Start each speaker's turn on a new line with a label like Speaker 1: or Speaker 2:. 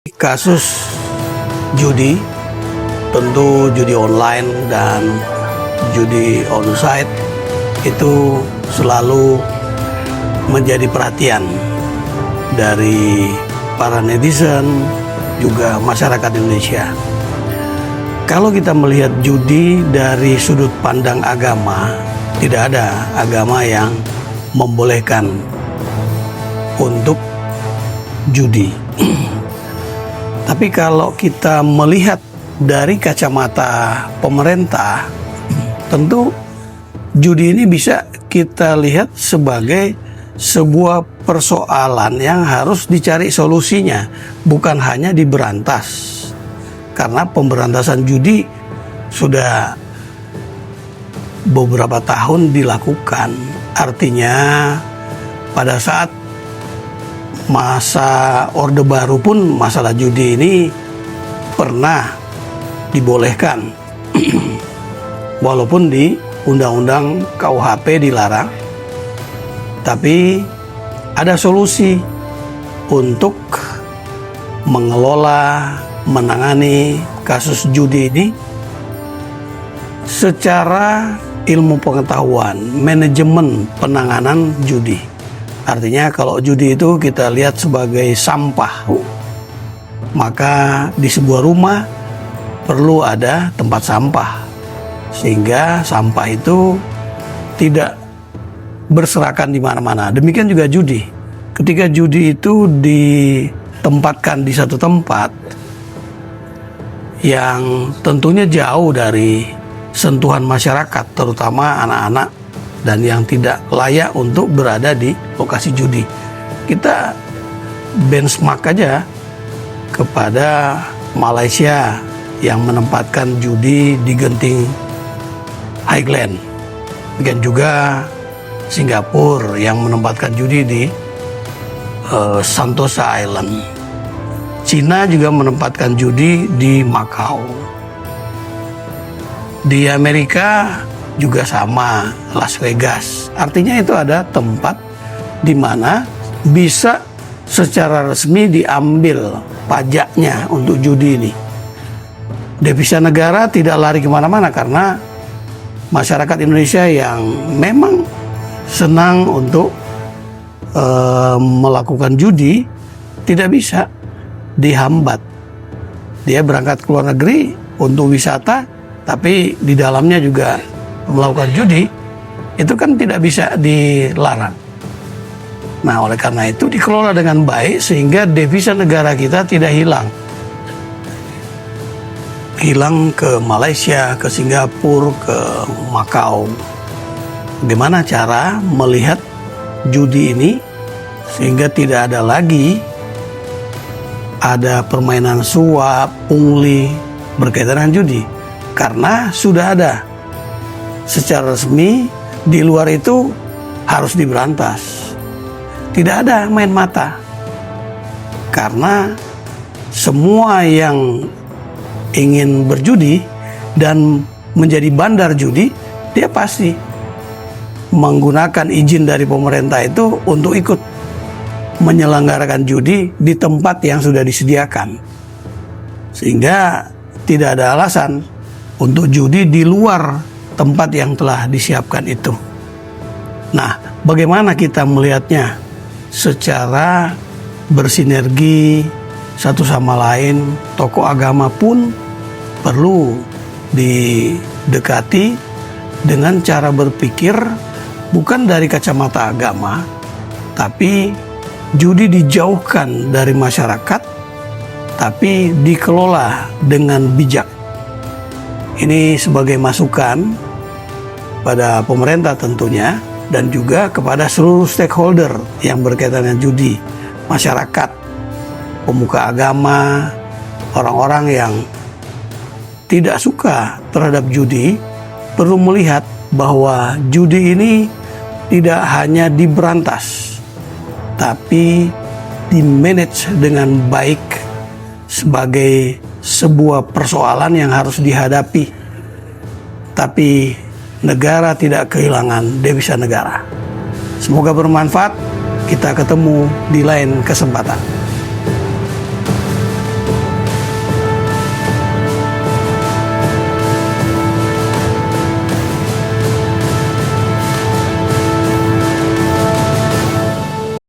Speaker 1: Kasus judi, tentu judi online dan judi onsite itu selalu menjadi perhatian dari para netizen, juga masyarakat Indonesia. Kalau kita melihat judi dari sudut pandang agama, tidak ada agama yang membolehkan untuk judi. Tapi kalau kita melihat dari kacamata pemerintah, tentu judi ini bisa kita lihat sebagai sebuah persoalan yang harus dicari solusinya, bukan hanya diberantas. Karena pemberantasan judi sudah beberapa tahun dilakukan. Artinya pada saat masa Orde Baru pun masalah judi ini pernah dibolehkan. Walaupun di Undang-Undang KUHP dilarang, tapi ada solusi untuk mengelola, menangani kasus judi ini secara ilmu pengetahuan, manajemen penanganan judi. Artinya kalau judi itu kita lihat sebagai sampah, maka di sebuah rumah perlu ada tempat sampah, sehingga sampah itu tidak berserakan di mana-mana. Demikian juga judi. Ketika judi itu ditempatkan di satu tempat yang tentunya jauh dari sentuhan masyarakat, terutama anak-anak dan yang tidak layak untuk berada di lokasi judi. Kita benchmark aja kepada Malaysia yang menempatkan judi di Genting Highland, dan juga Singapura yang menempatkan judi di Sentosa Island. Cina juga menempatkan judi di Macau. Di Amerika juga sama, Las Vegas. Artinya itu ada tempat di mana bisa secara resmi diambil pajaknya untuk judi ini. Devisa negara tidak lari kemana-mana karena masyarakat Indonesia yang memang senang untuk melakukan judi tidak bisa dihambat. Dia berangkat ke luar negeri untuk wisata, tapi di dalamnya juga melakukan judi, itu kan tidak bisa dilarang. Nah, oleh karena itu dikelola dengan baik sehingga devisa negara kita tidak hilang ke Malaysia, ke Singapura, ke Macau. Bagaimana cara melihat judi ini sehingga tidak ada lagi ada permainan suap, pungli berkaitan dengan judi, karena sudah ada secara resmi. Di luar itu harus diberantas. Tidak ada main mata, karena semua yang ingin berjudi dan menjadi bandar judi, dia pasti menggunakan izin dari pemerintah itu untuk ikut menyelenggarakan judi di tempat yang sudah disediakan, sehingga tidak ada alasan untuk judi di luar tempat yang telah disiapkan itu. Nah, bagaimana kita melihatnya secara bersinergi satu sama lain? Tokoh agama pun perlu didekati dengan cara berpikir bukan dari kacamata agama, tapi judi dijauhkan dari masyarakat, tapi dikelola dengan bijak. Ini sebagai masukan pada pemerintah tentunya, dan juga kepada seluruh stakeholder yang berkaitan dengan judi, masyarakat, pemuka agama, orang-orang yang tidak suka terhadap judi, perlu melihat bahwa judi ini tidak hanya diberantas, tapi dimanage dengan baik sebagai sebuah persoalan yang harus dihadapi. Tapi negara tidak kehilangan devisa negara. Semoga bermanfaat. Kita ketemu di lain kesempatan.